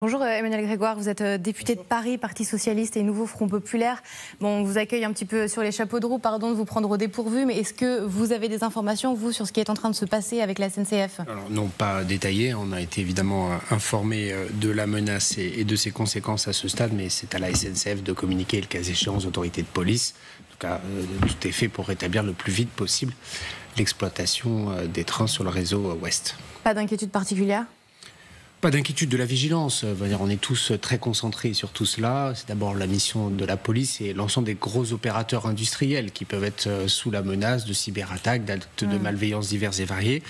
Bonjour Emmanuel Grégoire, vous êtes député de Paris, Parti Socialiste et Nouveau Front Populaire. Bon, on vous accueille un petit peu sur les chapeaux de roue, pardon de vous prendre au dépourvu, mais est-ce que vous avez des informations, vous, sur ce qui est en train de se passer avec la SNCF? Alors, non, pas détaillé, on a été évidemment informé de la menace et de ses conséquences à ce stade, mais c'est à la SNCF de communiquer le cas échéant aux autorités de police. En tout cas, tout est fait pour rétablir le plus vite possible l'exploitation des trains sur le réseau ouest. Pas d'inquiétude particulière? Pas d'inquiétude, de la vigilance. On est tous très concentrés sur tout cela. C'est d'abord la mission de la police et l'ensemble des gros opérateurs industriels qui peuvent être sous la menace de cyberattaques, d'actes de malveillance divers et variés.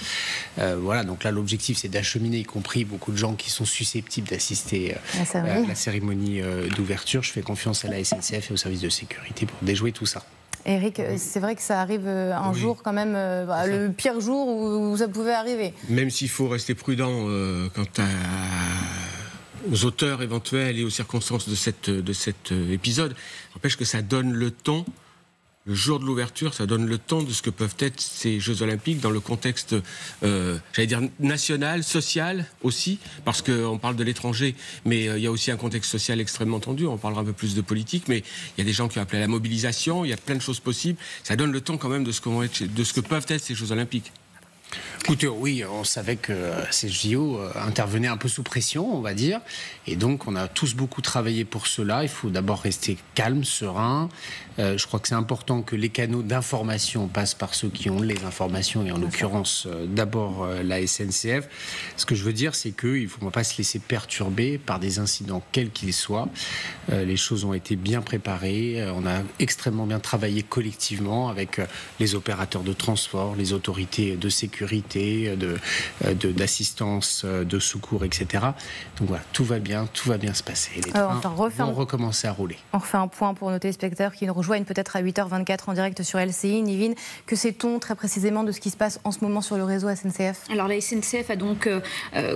Voilà, donc là l'objectif c'est d'acheminer, y compris beaucoup de gens qui sont susceptibles d'assister à la cérémonie d'ouverture. Je fais confiance à la SNCF et aux services de sécurité pour déjouer tout ça. Eric, c'est vrai que ça arrive un jour quand même, le pire jour où ça pouvait arriver. Même s'il faut rester prudent quant aux auteurs éventuels et aux circonstances de cet épisode, n'empêche que ça donne le ton, le jour de l'ouverture, ça donne le ton de ce que peuvent être ces Jeux Olympiques dans le contexte, j'allais dire, national, social aussi, parce qu'on parle de l'étranger, mais il y a aussi un contexte social extrêmement tendu, on parlera un peu plus de politique, mais il y a des gens qui ont appelé à la mobilisation, il y a plein de choses possibles, ça donne le ton quand même de ce que peuvent être ces Jeux Olympiques. Écoutez, oui, on savait que ces JO intervenaient un peu sous pression, on va dire, et donc on a tous beaucoup travaillé pour cela. Il faut d'abord rester calme, serein. Je crois que c'est important que les canaux d'information passent par ceux qui ont les informations, et en l'occurrence d'abord la SNCF. Ce que je veux dire, c'est qu'il ne faut pas se laisser perturber par des incidents quels qu'ils soient. Les choses ont été bien préparées, on a extrêmement bien travaillé collectivement avec les opérateurs de transport, les autorités de sécurité, d'assistance, de secours, etc. Donc voilà, tout va bien se passer. Les trains vont recommencer à rouler. On refait un point pour nos téléspectateurs qui nous rejoignent peut-être à 8h24 en direct sur LCI. Nivine, que sait-on très précisément de ce qui se passe en ce moment sur le réseau SNCF? Alors la SNCF a donc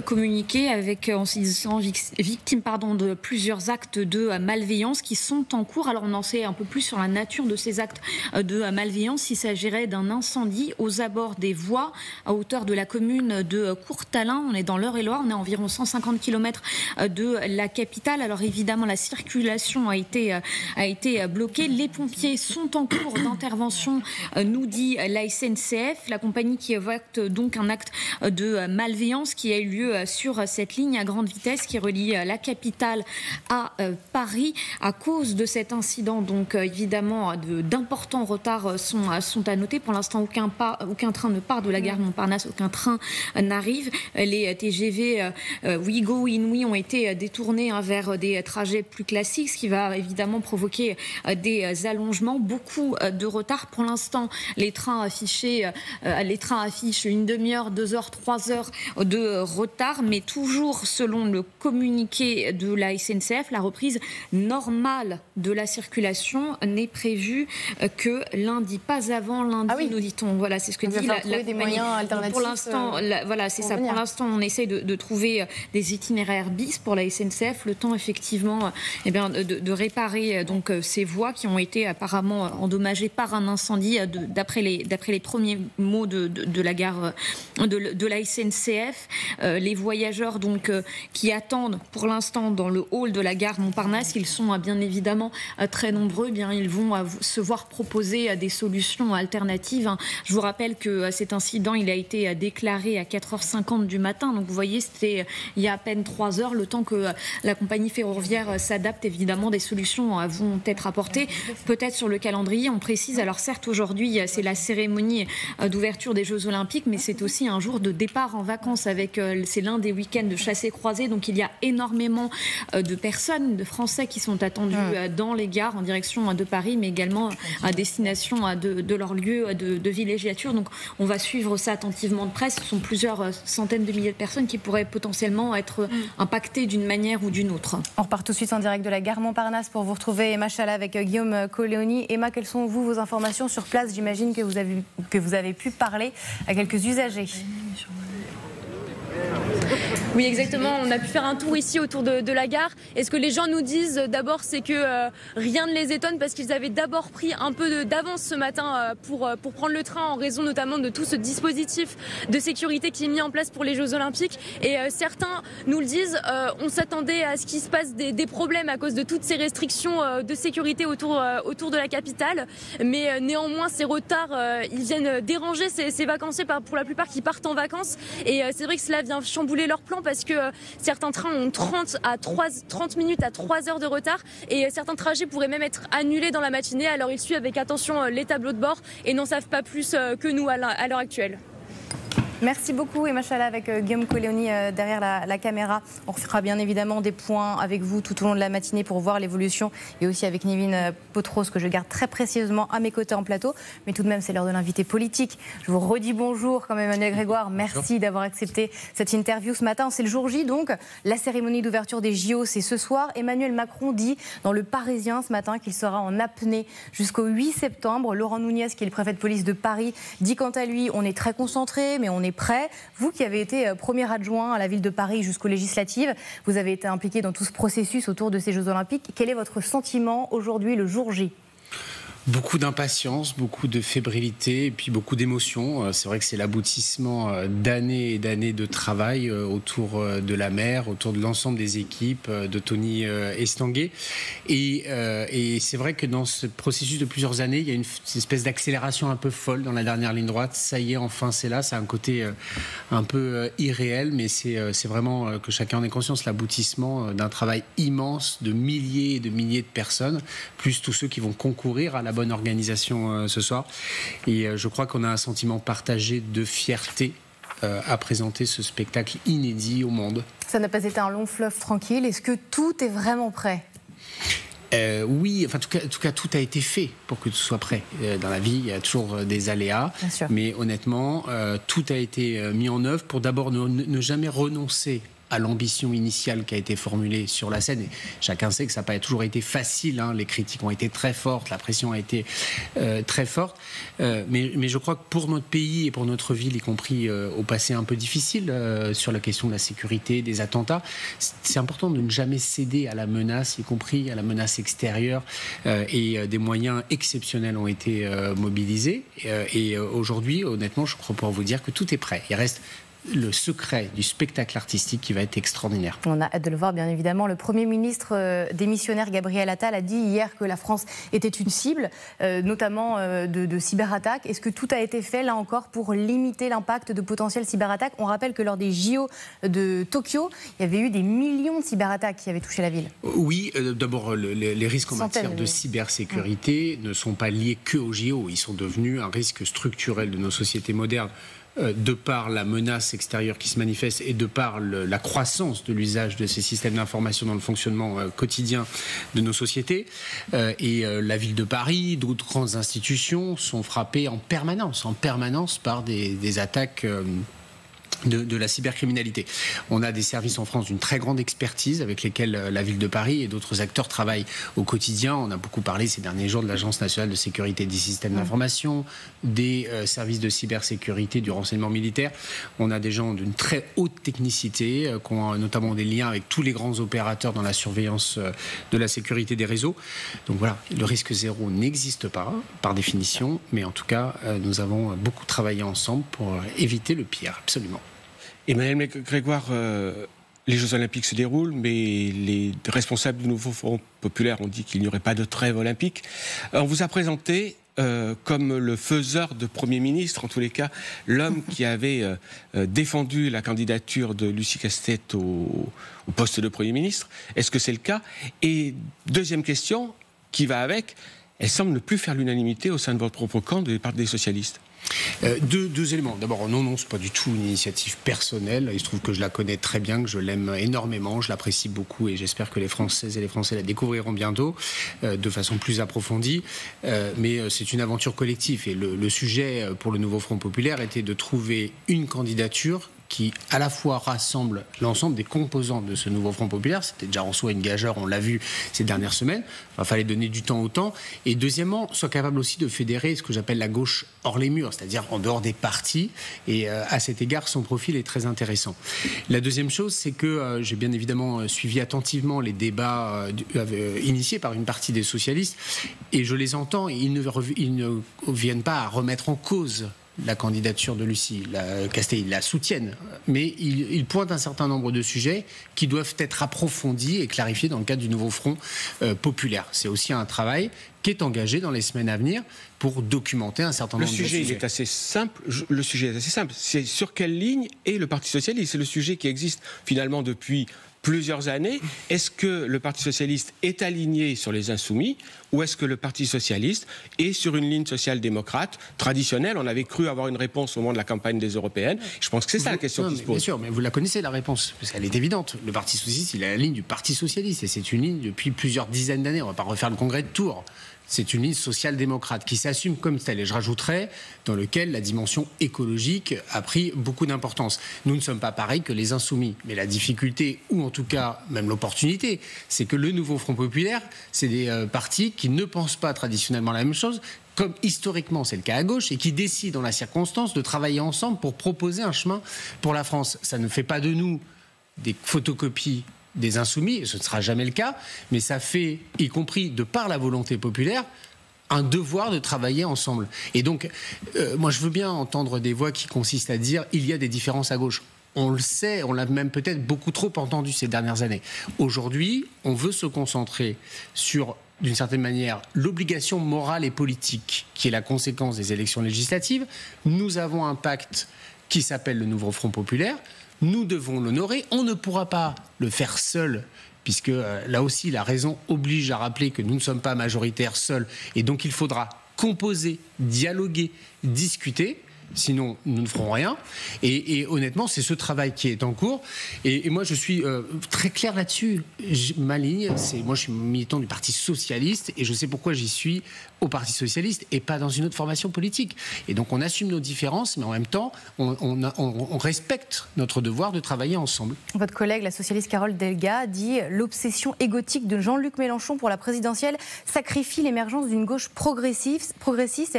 communiqué en se disant victime de plusieurs actes de malveillance qui sont en cours. Alors on en sait un peu plus sur la nature de ces actes de malveillance. Il s'agirait d'un incendie aux abords des voies à hauteur de la commune de Courtalin. On est dans l'Eure-et-Loire, on est à environ 150 km de la capitale. Alors évidemment, la circulation a été bloquée. Les pompiers sont en cours d'intervention, nous dit la SNCF. La compagnie qui évoque donc un acte de malveillance qui a eu lieu sur cette ligne à grande vitesse qui relie la capitale à Paris. À cause de cet incident, donc évidemment, d'importants retards sont à noter. Pour l'instant, aucun train ne part de la gare Montparnasse, aucun train n'arrive. Les TGV Ouigo, Inouï ont été détournés vers des trajets plus classiques, ce qui va évidemment provoquer des allongements, beaucoup de retard. Pour l'instant, les trains affichent une demi-heure, 2 heures, 3 heures de retard, mais toujours selon le communiqué de la SNCF, la reprise normale de la circulation n'est prévue que lundi, pas avant lundi, nous dit-on. Voilà, c'est ce que dit la compagnie. Pour l'instant, voilà, c'est ça. Pour l'instant, on essaie de trouver des itinéraires bis pour la SNCF, le temps effectivement, de réparer donc ces voies qui ont été apparemment endommagées par un incendie, d'après les premiers mots de la gare de la SNCF. Les voyageurs donc qui attendent pour l'instant dans le hall de la gare Montparnasse, ils sont bien évidemment très nombreux. Ils vont se voir proposer des solutions alternatives. Je vous rappelle que cet incident, il a été déclaré à 4h50 du matin. Donc vous voyez, c'était il y a à peine 3 heures. Le temps que la compagnie ferroviaire s'adapte, évidemment, des solutions vont être apportées. Peut-être sur le calendrier, on précise. Alors certes, aujourd'hui, c'est la cérémonie d'ouverture des Jeux Olympiques, mais c'est aussi un jour de départ en vacances c'est l'un des week-ends de chassé-croisé. Donc il y a énormément de personnes, de Français qui sont attendus dans les gares en direction de Paris, mais également à destination de leur lieu de villégiature. Donc on va suivre ça attentivement de presse. Ce sont plusieurs centaines de milliers de personnes qui pourraient potentiellement être impactées d'une manière ou d'une autre. On repart tout de suite en direct de la gare Montparnasse pour vous retrouver Emma Chala avec Guillaume Colleoni. Emma, quelles sont vos informations sur place? J'imagine que vous avez pu parler à quelques usagers. Oui, exactement. On a pu faire un tour ici autour de la gare. Et ce que les gens nous disent d'abord, c'est que rien ne les étonne parce qu'ils avaient d'abord pris un peu d'avance ce matin pour prendre le train en raison notamment de tout ce dispositif de sécurité qui est mis en place pour les Jeux Olympiques. Et certains nous le disent, on s'attendait à ce qu'il se passe des problèmes à cause de toutes ces restrictions de sécurité autour de la capitale. Mais néanmoins, ces retards, ils viennent déranger ces vacanciers pour la plupart qui partent en vacances. Et c'est vrai que cela vient chambouler leur plan parce que certains trains ont 30 minutes à 3 heures de retard et certains trajets pourraient même être annulés dans la matinée. Alors ils suivent avec attention les tableaux de bord et n'en savent pas plus que nous à l'heure actuelle. Merci beaucoup, Emma Chala, avec Guillaume Colleoni derrière la caméra. On fera bien évidemment des points avec vous tout au long de la matinée pour voir l'évolution et aussi avec Nevin Potros, que je garde très précieusement à mes côtés en plateau. Mais tout de même, c'est l'heure de l'invité politique. Je vous redis bonjour, comme Emmanuel Grégoire. Merci d'avoir accepté cette interview ce matin. C'est le jour J, donc. La cérémonie d'ouverture des JO, c'est ce soir. Emmanuel Macron dit dans Le Parisien ce matin qu'il sera en apnée jusqu'au 8 septembre. Laurent Nunez, qui est le préfet de police de Paris, dit quant à lui, on est très concentré, mais on est prêt. Vous qui avez été premier adjoint à la ville de Paris jusqu'aux législatives, vous avez été impliqué dans tout ce processus autour de ces Jeux Olympiques. Quel est votre sentiment aujourd'hui, le jour J ? Beaucoup d'impatience, beaucoup de fébrilité et puis beaucoup d'émotion. C'est vrai que c'est l'aboutissement d'années et d'années de travail autour de la mer, autour de l'ensemble des équipes, de Tony Estanguet. Et c'est vrai que dans ce processus de plusieurs années, il y a une espèce d'accélération un peu folle dans la dernière ligne droite. Ça y est, enfin c'est là. Ça a un côté un peu irréel, mais c'est vraiment que chacun en ait conscience, l'aboutissement d'un travail immense de milliers et de milliers de personnes, plus tous ceux qui vont concourir à la bonne organisation ce soir. Et je crois qu'on a un sentiment partagé de fierté à présenter ce spectacle inédit au monde. Ça n'a pas été un long fleuve tranquille. Est-ce que tout est vraiment prêt ? Oui, enfin, en tout cas, tout a été fait pour que tout soit prêt. Dans la vie, il y a toujours des aléas. Mais honnêtement, tout a été mis en œuvre pour d'abord ne jamais renoncer à l'ambition initiale qui a été formulée sur la scène. Et chacun sait que ça n'a pas toujours été facile, hein. Les critiques ont été très fortes, la pression a été très forte. Mais je crois que pour notre pays et pour notre ville, y compris au passé un peu difficile, sur la question de la sécurité, des attentats, c'est important de ne jamais céder à la menace, y compris à la menace extérieure. Et des moyens exceptionnels ont été mobilisés. Et aujourd'hui, honnêtement, je crois pouvoir vous dire que tout est prêt. Il reste le secret du spectacle artistique qui va être extraordinaire. On a hâte de le voir, bien évidemment. Le Premier ministre démissionnaire Gabriel Attal a dit hier que la France était une cible, notamment de cyberattaques. Est-ce que tout a été fait, là encore, pour limiter l'impact de potentielles cyberattaques ? On rappelle que lors des JO de Tokyo, il y avait eu des millions de cyberattaques qui avaient touché la ville. Oui, d'abord, les risques en matière de cybersécurité ne sont pas liés que aux JO. Ils sont devenus un risque structurel de nos sociétés modernes, de par la menace extérieure qui se manifeste et de par la croissance de l'usage de ces systèmes d'information dans le fonctionnement quotidien de nos sociétés. Et la ville de Paris, d'autres grandes institutions sont frappées en permanence par des attaques de la cybercriminalité. On a des services en France d'une très grande expertise avec lesquels la ville de Paris et d'autres acteurs travaillent au quotidien. On a beaucoup parlé ces derniers jours de l'Agence nationale de sécurité des systèmes d'information, des services de cybersécurité, du renseignement militaire. On a des gens d'une très haute technicité qui ont notamment des liens avec tous les grands opérateurs dans la surveillance de la sécurité des réseaux. Donc voilà, le risque zéro n'existe pas par définition, mais en tout cas, nous avons beaucoup travaillé ensemble pour éviter le pire, absolument. Emmanuel Grégoire, les Jeux Olympiques se déroulent, mais les responsables du nouveau Front populaire ont dit qu'il n'y aurait pas de trêve olympique. On vous a présenté comme le faiseur de Premier ministre, en tous les cas, l'homme qui avait défendu la candidature de Lucie Castet au poste de Premier ministre. Est-ce que c'est le cas ? Et deuxième question, qui va avec, elle semble ne plus faire l'unanimité au sein de votre propre camp, du Parti des socialistes. Deux éléments. D'abord, non, c'est pas du tout une initiative personnelle. Il se trouve que je la connais très bien, que je l'aime énormément, je l'apprécie beaucoup et j'espère que les Françaises et les Français la découvriront bientôt de façon plus approfondie. Mais c'est une aventure collective et le sujet pour le nouveau Front populaire était de trouver une candidature qui à la fois rassemble l'ensemble des composants de ce nouveau Front populaire. C'était déjà en soi une gageure, on l'a vu ces dernières semaines. Il fallait donner du temps au temps. Et deuxièmement, soit capable aussi de fédérer ce que j'appelle la gauche hors les murs, c'est-à-dire en dehors des partis. Et à cet égard, son profil est très intéressant. La deuxième chose, c'est que j'ai bien évidemment suivi attentivement les débats initiés par une partie des socialistes. Et je les entends, et ils ne viennent pas à remettre en cause la candidature de Lucie Castet, ils la soutiennent, mais ils pointent un certain nombre de sujets qui doivent être approfondis et clarifiés dans le cadre du nouveau Front populaire. C'est aussi un travail qui est engagé dans les semaines à venir pour documenter un certain nombre de sujets. Le sujet est assez simple. C'est sur quelle ligne est le Parti socialiste ? C'est le sujet qui existe finalement depuis plusieurs années. Est-ce que le Parti socialiste est aligné sur les insoumis ou est-ce que le Parti socialiste est sur une ligne social-démocrate traditionnelle ? On avait cru avoir une réponse au moment de la campagne des européennes. Je pense que c'est ça la question qui se pose. Bien sûr, mais vous la connaissez la réponse, parce qu'elle est évidente. Le Parti socialiste, il a la ligne du Parti socialiste et c'est une ligne depuis plusieurs dizaines d'années. On ne va pas refaire le congrès de Tours. C'est une ligne social-démocrate qui s'assume comme telle. Et je rajouterais, dans lequel la dimension écologique a pris beaucoup d'importance. Nous ne sommes pas pareils que les insoumis. Mais la difficulté, ou en tout cas même l'opportunité, c'est que le nouveau Front populaire, c'est des partis qui ne pensent pas traditionnellement la même chose, comme historiquement c'est le cas à gauche, et qui décident dans la circonstance de travailler ensemble pour proposer un chemin pour la France. Ça ne fait pas de nous des photocopies des insoumis, et ce ne sera jamais le cas, mais ça fait, y compris de par la volonté populaire, un devoir de travailler ensemble. Et donc, moi je veux bien entendre des voix qui consistent à dire il y a des différences à gauche. On le sait, on l'a même peut-être beaucoup trop entendu ces dernières années. Aujourd'hui, on veut se concentrer sur, d'une certaine manière, l'obligation morale et politique qui est la conséquence des élections législatives. Nous avons un pacte qui s'appelle le nouveau Front populaire. Nous devons l'honorer. On ne pourra pas le faire seul, puisque là aussi, la raison oblige à rappeler que nous ne sommes pas majoritaires seuls. Et donc, il faudra composer, dialoguer, discuter. Sinon, nous ne ferons rien. Et honnêtement, c'est ce travail qui est en cours. Et moi, je suis très clair là-dessus. Ma ligne, moi, je suis militant du Parti socialiste et je sais pourquoi j'y suis au Parti socialiste et pas dans une autre formation politique. Et donc, on assume nos différences, mais en même temps, on respecte notre devoir de travailler ensemble. Votre collègue, la socialiste Carole Delga, dit « L'obsession égotique de Jean-Luc Mélenchon pour la présidentielle sacrifie l'émergence d'une gauche progressiste. » Et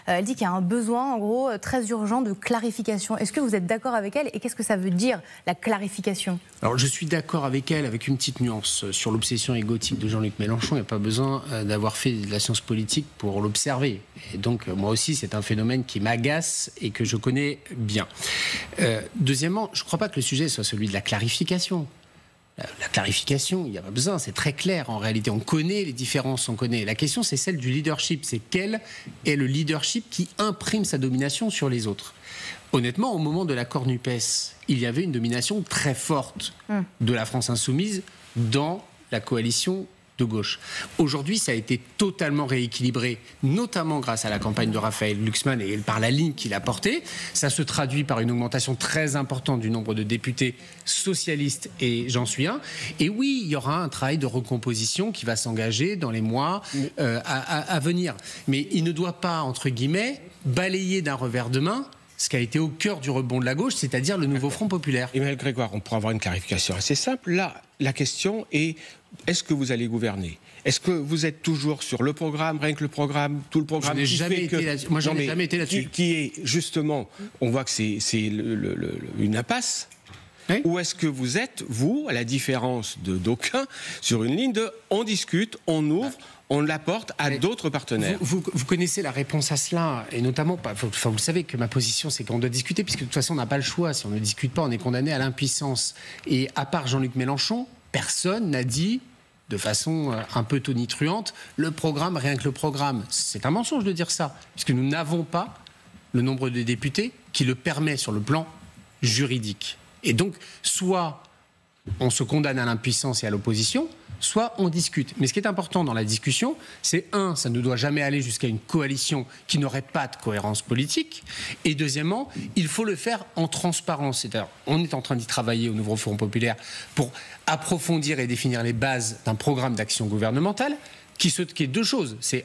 elle dit qu'il y a un besoin, en gros, très urgent de clarification. Est-ce que vous êtes d'accord avec elle et qu'est-ce que ça veut dire, la clarification ? Alors, je suis d'accord avec elle, avec une petite nuance. Sur l'obsession égotique de Jean-Luc Mélenchon, il n'y a pas besoin d'avoir fait de la science politique pour l'observer. Et donc, moi aussi, c'est un phénomène qui m'agace et que je connais bien. Deuxièmement, je ne crois pas que le sujet soit celui de la clarification. La clarification, il n'y a pas besoin, c'est très clair en réalité. On connaît les différences, on connaît. La question, c'est celle du leadership. C'est quel est le leadership qui imprime sa domination sur les autres ? Honnêtement, au moment de l'accord NUPES, il y avait une domination très forte de la France insoumise dans la coalition de gauche. Aujourd'hui, ça a été totalement rééquilibré, notamment grâce à la campagne de Raphaël Glucksmann et par la ligne qu'il a portée. Ça se traduit par une augmentation très importante du nombre de députés socialistes, et j'en suis un. Et oui, il y aura un travail de recomposition qui va s'engager dans les mois à venir. Mais il ne doit pas, entre guillemets, balayer d'un revers de main ce qui a été au cœur du rebond de la gauche, c'est-à-dire le nouveau Front populaire. Emmanuel Grégoire, on pourra avoir une clarification assez simple. Là, la question est, est-ce que vous allez gouverner ? Est-ce que vous êtes toujours sur le programme, rien que le programme, tout le programme ? Je n'ai jamais été là-dessus. Moi, j'en ai jamais été là-dessus. Qui est justement, on voit que c'est une impasse. Oui. Ou est-ce que vous êtes, vous, à la différence d'aucuns, sur une ligne de on discute, on ouvre, on l'apporte à d'autres partenaires. Vous connaissez la réponse à cela, et notamment, vous le savez que ma position, c'est qu'on doit discuter, puisque de toute façon, on n'a pas le choix. Si on ne discute pas, on est condamné à l'impuissance. Et à part Jean-Luc Mélenchon, personne n'a dit, de façon un peu tonitruante, le programme, rien que le programme. C'est un mensonge de dire ça, puisque nous n'avons pas le nombre de députés qui le permet sur le plan juridique. Et donc, soit on se condamne à l'impuissance et à l'opposition, soit on discute. Mais ce qui est important dans la discussion, c'est ça ne doit jamais aller jusqu'à une coalition qui n'aurait pas de cohérence politique. Et deuxièmement, il faut le faire en transparence. C'est-à-dire, on est en train d'y travailler au nouveau Front populaire pour approfondir et définir les bases d'un programme d'action gouvernementale qui est deux choses. C'est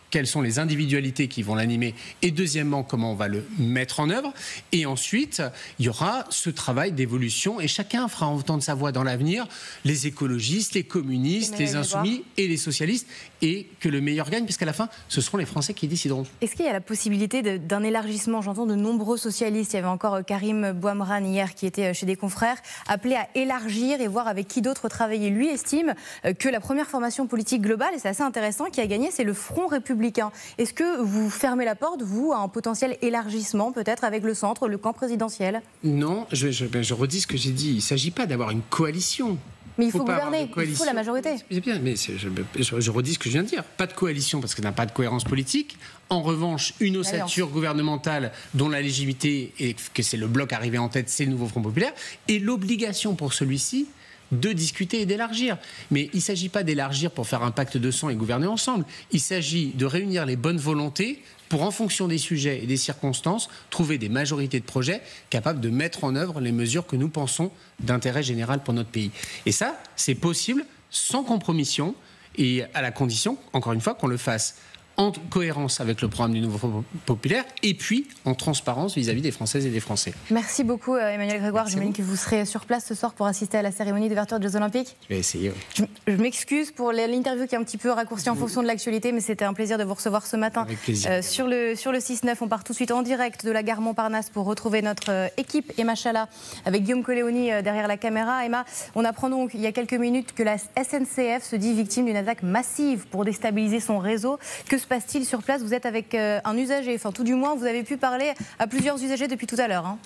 quelles sont les individualités qui vont l'animer et deuxièmement, comment on va le mettre en œuvre. Et ensuite, il y aura ce travail d'évolution et chacun fera entendre sa voix dans l'avenir, les écologistes, les communistes, les insoumis et les socialistes, et que le meilleur gagne, puisqu'à la fin, ce seront les Français qui décideront. Est-ce qu'il y a la possibilité d'un élargissement? J'entends de nombreux socialistes, il y avait encore Karim Bouamran hier qui était chez des confrères, appelé à élargir et voir avec qui d'autre travailler. Lui estime que la première formation politique globale, et c'est assez intéressant, qui a gagné, c'est le Front républicain. Est-ce que vous fermez la porte, vous, à un potentiel élargissement, peut-être avec le centre, le camp présidentiel? Non, je redis ce que j'ai dit. Il ne s'agit pas d'avoir une coalition. Mais il faut gouverner, il faut la majorité. C'est bien, mais je redis ce que je viens de dire. Pas de coalition parce qu'il n'y a pas de cohérence politique. En revanche, une ossature gouvernementale dont la légitimité et que c'est le bloc arrivé en tête, c'est le nouveau Front populaire, et l'obligation pour celui-ci de discuter et d'élargir. Mais il ne s'agit pas d'élargir pour faire un pacte de sang et gouverner ensemble. Il s'agit de réunir les bonnes volontés pour, en fonction des sujets et des circonstances, trouver des majorités de projets capables de mettre en œuvre les mesures que nous pensons d'intérêt général pour notre pays. Et ça, c'est possible sans compromission et à la condition, encore une fois, qu'on le fasse en cohérence avec le programme du nouveau Front populaire et puis en transparence vis-à-vis des Françaises et des Français. Merci beaucoup Emmanuel Grégoire. J'imagine que vous serez sur place ce soir pour assister à la cérémonie d'ouverture des Jeux Olympiques. Je vais essayer. Oui. Je m'excuse pour l'interview qui est un petit peu raccourcie en fonction de l'actualité, mais c'était un plaisir de vous recevoir ce matin. Avec plaisir. Sur le 6-9, on part tout de suite en direct de la gare Montparnasse pour retrouver notre équipe Emma Chala avec Guillaume Coléoni derrière la caméra. Emma, on apprend donc il y a quelques minutes que la SNCF se dit victime d'une attaque massive pour déstabiliser son réseau. Que se passe-t-il sur place? Vous êtes avec un usager, enfin tout du moins vous avez pu parler à plusieurs usagers depuis tout à l'heure. Hein.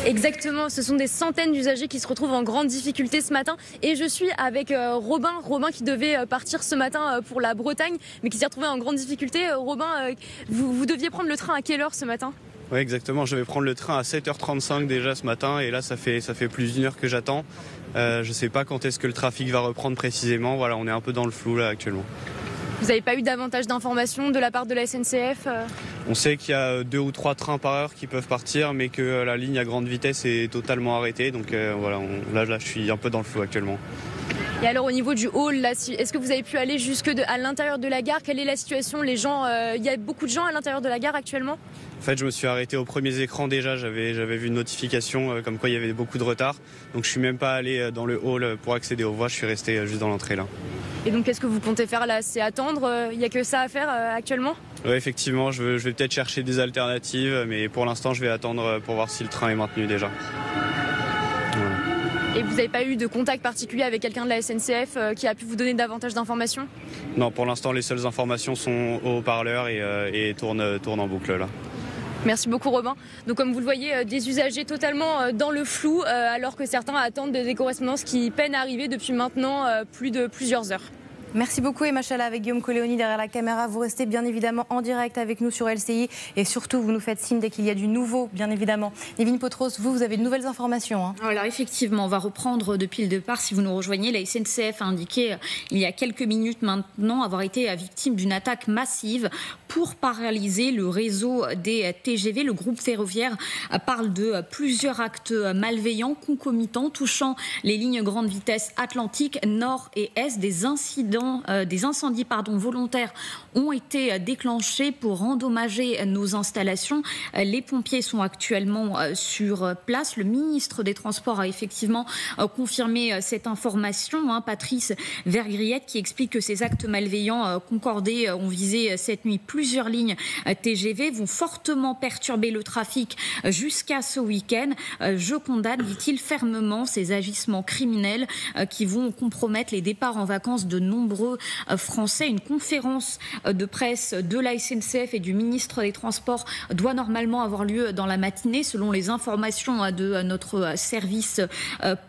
Exactement, ce sont des centaines d'usagers qui se retrouvent en grande difficulté ce matin et je suis avec Robin qui devait partir ce matin pour la Bretagne mais qui s'est retrouvé en grande difficulté. Robin, vous deviez prendre le train à quelle heure ce matin? Oui, exactement, je vais prendre le train à 7h35 déjà ce matin et là ça fait plus d'une heure que j'attends. Je ne sais pas quand est-ce que le trafic va reprendre précisément, voilà, on est un peu dans le flou là actuellement. Vous n'avez pas eu davantage d'informations de la part de la SNCF? On sait qu'il y a 2 ou 3 trains par heure qui peuvent partir, mais que la ligne à grande vitesse est totalement arrêtée. Donc voilà, là, je suis un peu dans le flou actuellement. Et alors au niveau du hall, est-ce que vous avez pu aller jusque à l'intérieur de la gare? Quelle est la situation? Les gens, il y a beaucoup de gens à l'intérieur de la gare actuellement? En fait, je me suis arrêté aux premiers écrans déjà. J'avais vu une notification comme quoi il y avait beaucoup de retard. Donc je suis même pas allé dans le hall pour accéder aux voies. Je suis resté juste dans l'entrée là. Et donc qu'est-ce que vous comptez faire là? C'est attendre? Il n'y a que ça à faire actuellement? Oui, effectivement. Je vais peut-être chercher des alternatives, mais pour l'instant, je vais attendre pour voir si le train est maintenu déjà. Et vous n'avez pas eu de contact particulier avec quelqu'un de la SNCF qui a pu vous donner davantage d'informations? Non, pour l'instant, les seules informations sont au haut-parleur et tournent en boucle là. Merci beaucoup Robin. Donc comme vous le voyez, des usagers totalement dans le flou alors que certains attendent des correspondances qui peinent à arriver depuis maintenant plusieurs heures. Merci beaucoup Emma Chala avec Guillaume Coléoni derrière la caméra. Vous restez bien évidemment en direct avec nous sur LCI et surtout vous nous faites signe dès qu'il y a du nouveau, bien évidemment. Nevin Potros, vous avez de nouvelles informations. Hein. Alors effectivement, on va reprendre depuis le départ. Si vous nous rejoignez, la SNCF a indiqué il y a quelques minutes maintenant avoir été victime d'une attaque massive pour paralyser le réseau des TGV. Le groupe ferroviaire parle de plusieurs actes malveillants concomitants touchant les lignes grande vitesse Atlantique, Nord et Est. Des incendies volontaires ont été déclenchés pour endommager nos installations. Les pompiers sont actuellement sur place. Le ministre des Transports a effectivement confirmé cette information. Patrice Vergriette qui explique que ces actes malveillants concordés ont visé cette nuit plusieurs lignes TGV, vont fortement perturber le trafic jusqu'à ce week-end. Je condamne, dit-il, fermement ces agissements criminels qui vont compromettre les départs en vacances de nombreux Français. Une conférence de presse de la SNCF et du ministre des Transports doit normalement avoir lieu dans la matinée selon les informations de notre service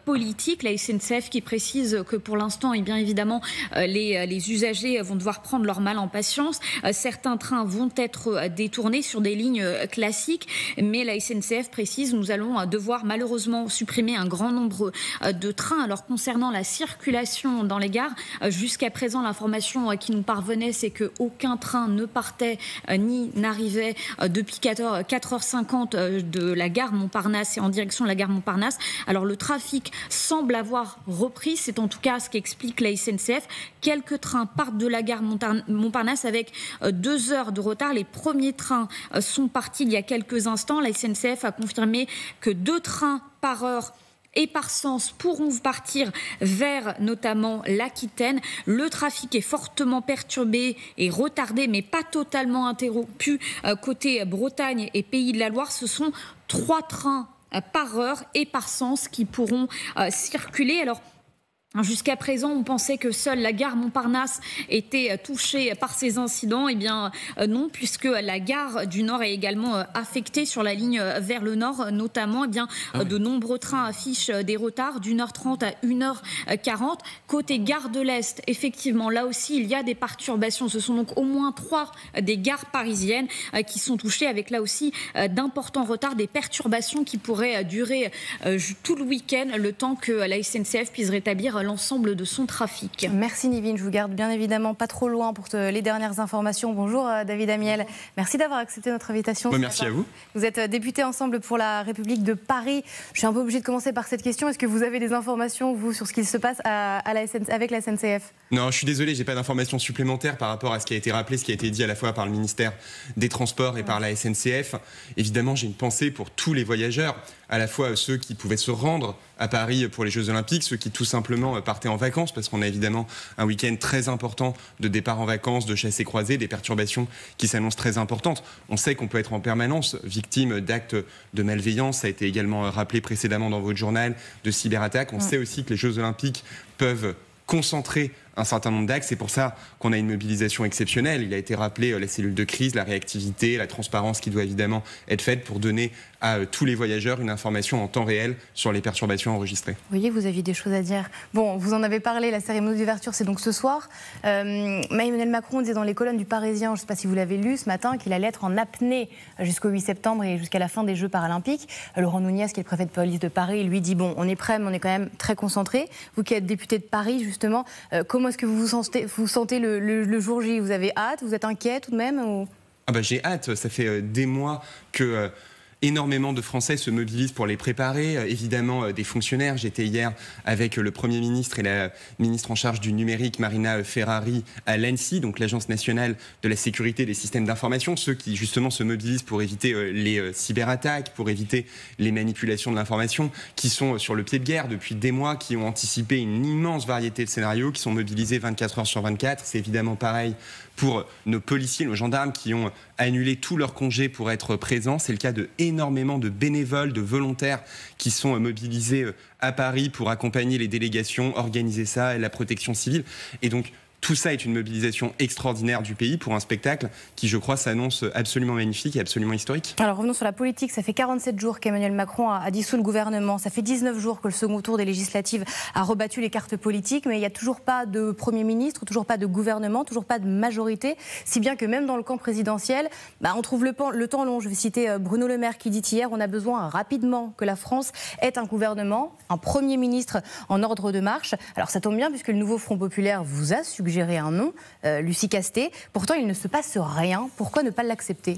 politique. La SNCF qui précise que pour l'instant, et bien évidemment, les usagers vont devoir prendre leur mal en patience. Certains trains vont être détournés sur des lignes classiques, mais la SNCF précise nous allons devoir malheureusement supprimer un grand nombre de trains. Alors concernant la circulation dans les gares, jusqu'à jusqu'à présent, l'information qui nous parvenait, c'est qu'aucun train ne partait ni n'arrivait depuis 4h50 de la gare Montparnasse et en direction de la gare Montparnasse. Alors le trafic semble avoir repris, c'est en tout cas ce qu'explique la SNCF. Quelques trains partent de la gare Montparnasse avec 2 heures de retard. Les premiers trains sont partis il y a quelques instants. La SNCF a confirmé que 2 trains par heure et par sens pourront partir vers notamment l'Aquitaine. Le trafic est fortement perturbé et retardé, mais pas totalement interrompu côté Bretagne et Pays de la Loire. Ce sont 3 trains par heure et par sens qui pourront circuler. Alors, jusqu'à présent, on pensait que seule la gare Montparnasse était touchée par ces incidents. Eh bien non, puisque la gare du Nord est également affectée sur la ligne vers le Nord, notamment. Eh bien, de nombreux trains affichent des retards d'1h30 à 1h40. Côté gare de l'Est, effectivement, là aussi, il y a des perturbations. Ce sont donc au moins 3 des gares parisiennes qui sont touchées, avec là aussi d'importants retards, des perturbations qui pourraient durer tout le week-end, le temps que la SNCF puisse rétablir l'ensemble de son trafic. Merci Nivine, je vous garde bien évidemment pas trop loin pour les dernières informations. Bonjour David Amiel, merci d'avoir accepté notre invitation. Merci à vous. Vous êtes député Ensemble pour la République de Paris. Je suis un peu obligée de commencer par cette question. Est-ce que vous avez des informations, vous, sur ce qui se passe avec la SNCF ? Non, je suis désolé, j'ai pas d'informations supplémentaires par rapport à ce qui a été rappelé, ce qui a été dit à la fois par le ministère des Transports et par la SNCF. Évidemment, j'ai une pensée pour tous les voyageurs, à la fois ceux qui pouvaient se rendre à Paris pour les Jeux Olympiques, ceux qui tout simplement partaient en vacances, parce qu'on a évidemment un week-end très important de départ en vacances, de chassés-croisés, des perturbations qui s'annoncent très importantes. On sait qu'on peut être en permanence victime d'actes de malveillance, ça a été également rappelé précédemment dans votre journal, de cyberattaques. On sait aussi que les Jeux Olympiques peuvent concentrer un certain nombre d'actes. C'est pour ça qu'on a une mobilisation exceptionnelle. Il a été rappelé la cellule de crise, la réactivité, la transparence qui doit évidemment être faite pour donner à tous les voyageurs une information en temps réel sur les perturbations enregistrées. Vous voyez, vous aviez des choses à dire. Bon, vous en avez parlé, la cérémonie d'ouverture, c'est donc ce soir. Emmanuel Macron disait dans les colonnes du Parisien, je ne sais pas si vous l'avez lu ce matin, qu'il allait être en apnée jusqu'au 8 septembre et jusqu'à la fin des Jeux paralympiques. Laurent Nunez, qui est le préfet de police de Paris, lui dit, bon, on est prêt, mais on est quand même très concentré. Vous qui êtes député de Paris, justement, comment est-ce que vous sentez le jour J ? Vous avez hâte ? Vous êtes inquiet tout de même ou... J'ai hâte. Ça fait des mois que... énormément de Français se mobilisent pour les préparer, évidemment des fonctionnaires. J'étais hier avec le Premier ministre et la ministre en charge du numérique, Marina Ferrari, à l'ANSSI, donc l'Agence nationale de la sécurité des systèmes d'information, ceux qui justement se mobilisent pour éviter les cyberattaques, pour éviter les manipulations de l'information, qui sont sur le pied de guerre depuis des mois, qui ont anticipé une immense variété de scénarios, qui sont mobilisés 24 heures sur 24. C'est évidemment pareil pour nos policiers, nos gendarmes qui ont annulé tous leurs congés pour être présents. C'est le cas de énormément de bénévoles, de volontaires qui sont mobilisés à Paris pour accompagner les délégations, organiser ça et la protection civile. Et donc, tout ça est une mobilisation extraordinaire du pays pour un spectacle qui, je crois, s'annonce absolument magnifique et absolument historique. Alors revenons sur la politique. Ça fait 47 jours qu'Emmanuel Macron a dissous le gouvernement. Ça fait 19 jours que le second tour des législatives a rebattu les cartes politiques. Mais il n'y a toujours pas de Premier ministre, toujours pas de gouvernement, toujours pas de majorité. Si bien que même dans le camp présidentiel, on trouve le temps long. Je vais citer Bruno Le Maire qui dit hier, on a besoin rapidement que la France ait un gouvernement, un Premier ministre en ordre de marche. Alors ça tombe bien puisque le nouveau Front Populaire vous a suggéré un nom, Lucie Castet. Pourtant, il ne se passe rien. Pourquoi ne pas l'accepter ?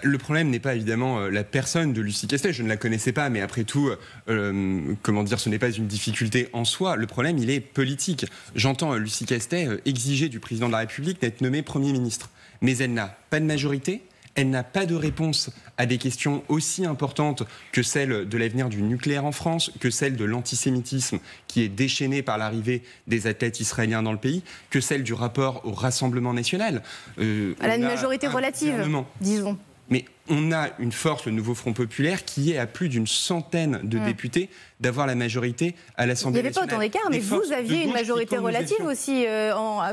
Le problème n'est pas évidemment la personne de Lucie Castet, je ne la connaissais pas, mais après tout, ce n'est pas une difficulté en soi. Le problème, il est politique. J'entends Lucie Castet exiger du président de la République d'être nommé Premier ministre, mais elle n'a pas de majorité. Elle n'a pas de réponse à des questions aussi importantes que celle de l'avenir du nucléaire en France, que celle de l'antisémitisme qui est déchaîné par l'arrivée des athlètes israéliens dans le pays, que celle du rapport au Rassemblement national. Elle a une majorité relative, disons. Mais on a une force, le nouveau Front Populaire, qui est à plus d'une centaine de députés d'avoir la majorité à l'Assemblée nationale. Il n'y avait pas autant d'écart, mais vous aviez une majorité relative aussi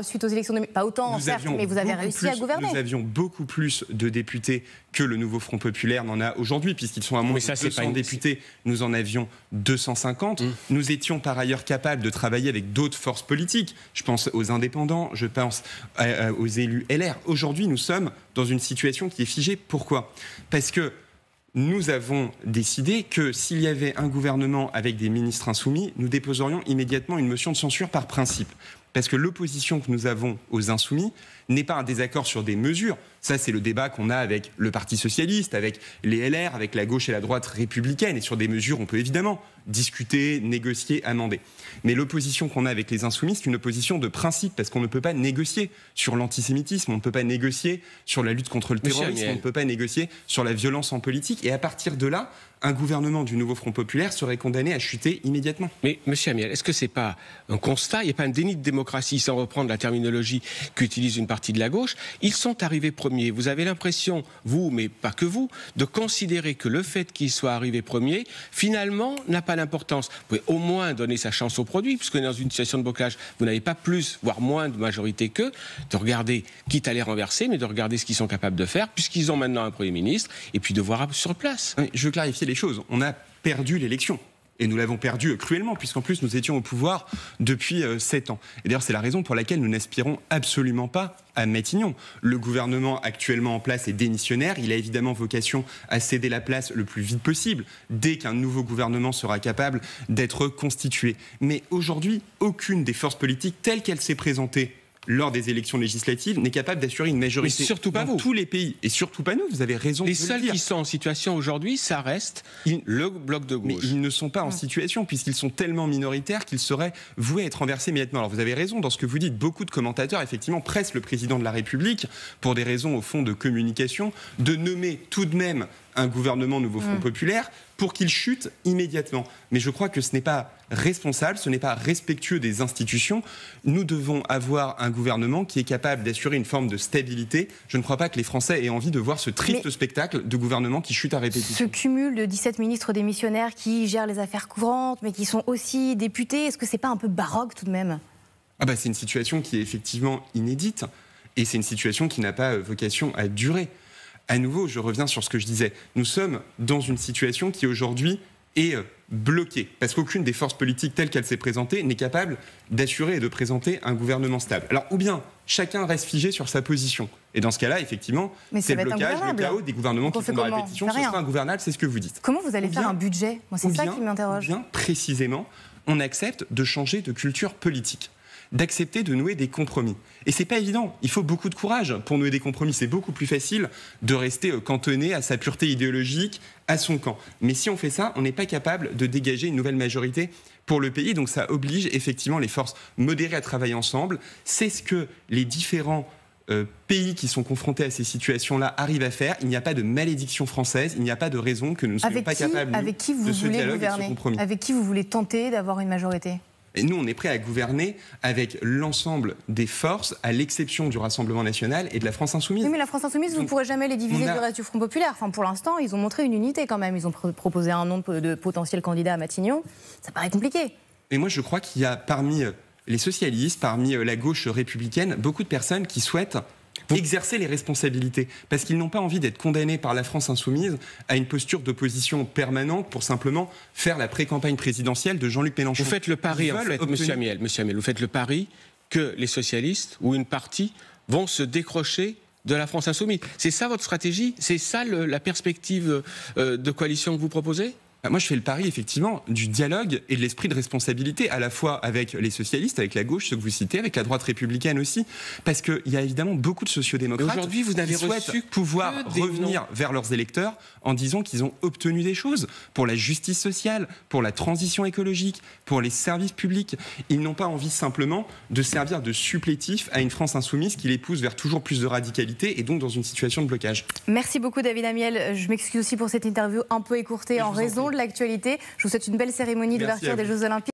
suite aux élections de... Pas autant, certes, mais vous avez réussi à gouverner. Nous avions beaucoup plus de députés que le nouveau Front Populaire n'en a aujourd'hui, puisqu'ils sont à moins de 200 députés. Nous en avions 250. Nous étions par ailleurs capables de travailler avec d'autres forces politiques. Je pense aux indépendants, je pense aux élus LR. Aujourd'hui, nous sommes dans une situation qui est figée. Pourquoi ? Parce que nous avons décidé que s'il y avait un gouvernement avec des ministres insoumis, nous déposerions immédiatement une motion de censure par principe. parce que l'opposition que nous avons aux Insoumis n'est pas un désaccord sur des mesures. Ça, c'est le débat qu'on a avec le Parti socialiste, avec les LR, avec la gauche et la droite républicaine. Et sur des mesures, on peut évidemment discuter, négocier, amender. Mais l'opposition qu'on a avec les Insoumis, c'est une opposition de principe, parce qu'on ne peut pas négocier sur l'antisémitisme, on ne peut pas négocier sur la lutte contre le terrorisme, on ne peut pas négocier sur la violence en politique. Et à partir de là, un gouvernement du nouveau Front populaire serait condamné à chuter immédiatement. Mais, monsieur Amiel, est-ce que ce n'est pas un constat, il n'y a pas un déni de démocratie, sans reprendre la terminologie qu'utilise une partie de la gauche? Ils sont arrivés premiers. Vous avez l'impression, vous, mais pas que vous, de considérer que le fait qu'ils soient arrivés premiers, finalement, n'a pas d'importance. Vous pouvez au moins donner sa chance au produit, puisque dans une situation de blocage, vous n'avez pas plus, voire moins de majorité qu'eux, de regarder, quitte à les renverser, mais de regarder ce qu'ils sont capables de faire, puisqu'ils ont maintenant un Premier ministre, et puis de voir sur place. Je veux clarifier les choses. On a perdu l'élection. Et nous l'avons perdu cruellement, puisqu'en plus nous étions au pouvoir depuis 7 ans. Et d'ailleurs, c'est la raison pour laquelle nous n'aspirons absolument pas à Matignon. Le gouvernement actuellement en place est démissionnaire. Il a évidemment vocation à céder la place le plus vite possible, dès qu'un nouveau gouvernement sera capable d'être constitué. Mais aujourd'hui, aucune des forces politiques telles qu'elles s'est présentée lors des élections législatives, n'est capable d'assurer une majorité dans tous les pays. Et surtout pas nous, vous avez raison de le dire. Les seuls qui sont en situation aujourd'hui, ça reste le bloc de gauche. Mais ils ne sont pas en situation, puisqu'ils sont tellement minoritaires qu'ils seraient voués à être renversés immédiatement. Alors vous avez raison dans ce que vous dites. Beaucoup de commentateurs, effectivement, pressent le président de la République, pour des raisons, au fond, de communication, de nommer tout de même un gouvernement nouveau Front populaire pour qu'il chute immédiatement. Mais je crois que ce n'est pas responsable, ce n'est pas respectueux des institutions. Nous devons avoir un gouvernement qui est capable d'assurer une forme de stabilité. Je ne crois pas que les Français aient envie de voir ce triste spectacle de gouvernement qui chute à répétition. Ce cumul de 17 ministres démissionnaires qui gèrent les affaires courantes, mais qui sont aussi députés, est-ce que c'est pas un peu baroque tout de même ? C'est une situation qui est effectivement inédite, et c'est une situation qui n'a pas vocation à durer. À nouveau, je reviens sur ce que je disais. Nous sommes dans une situation qui aujourd'hui est bloquée, parce qu'aucune des forces politiques telles qu'elle s'est présentée n'est capable d'assurer et de présenter un gouvernement stable. Alors, ou bien chacun reste figé sur sa position. Et dans ce cas-là, effectivement, c'est le blocage, le chaos des gouvernements qui font de la répétition. Ce sera ingouvernable, c'est ce que vous dites. Comment vous allez faire un budget ? Moi, c'est ça qui m'interroge. Ou bien, précisément, on accepte de changer de culture politique, d'accepter de nouer des compromis. Et c'est pas évident, il faut beaucoup de courage pour nouer des compromis. C'est beaucoup plus facile de rester cantonné à sa pureté idéologique, à son camp. Mais si on fait ça, on n'est pas capable de dégager une nouvelle majorité pour le pays. Donc ça oblige effectivement les forces modérées à travailler ensemble. C'est ce que les différents pays qui sont confrontés à ces situations-là arrivent à faire. Il n'y a pas de malédiction française, il n'y a pas de raison que nous ne soyons pas capables de ce dialogue et de ce compromis. Avec qui vous voulez tenter d'avoir une majorité ? Et nous, on est prêt à gouverner avec l'ensemble des forces, à l'exception du Rassemblement national et de la France Insoumise. Oui, mais la France Insoumise, vous ne pourrez jamais les diviser du reste du Front populaire. Enfin, pour l'instant, ils ont montré une unité quand même. Ils ont proposé un nombre de potentiels candidats à Matignon. Ça paraît compliqué. Et moi, je crois qu'il y a parmi les socialistes, parmi la gauche républicaine, beaucoup de personnes qui souhaitent exercer les responsabilités, parce qu'ils n'ont pas envie d'être condamnés par la France Insoumise à une posture d'opposition permanente pour simplement faire la pré-campagne présidentielle de Jean-Luc Mélenchon. Vous faites le pari, en fait, monsieur Amiel, vous faites le pari que les socialistes, ou une partie, vont se décrocher de la France Insoumise. C'est ça votre stratégie ? C'est ça la perspective de coalition que vous proposez ? Moi, je fais le pari, effectivement, du dialogue et de l'esprit de responsabilité, à la fois avec les socialistes, avec la gauche, ceux que vous citez, avec la droite républicaine aussi, parce qu'il y a évidemment beaucoup de sociodémocrates qui souhaitent pouvoir revenir vers leurs électeurs en disant qu'ils ont obtenu des choses pour la justice sociale, pour la transition écologique, pour les services publics. Ils n'ont pas envie simplement de servir de supplétif à une France insoumise qui les pousse vers toujours plus de radicalité et donc dans une situation de blocage. Merci beaucoup, David Amiel. Je m'excuse aussi pour cette interview un peu écourtée en raison de l'actualité. Je vous souhaite une belle cérémonie d'ouverture des Jeux Olympiques.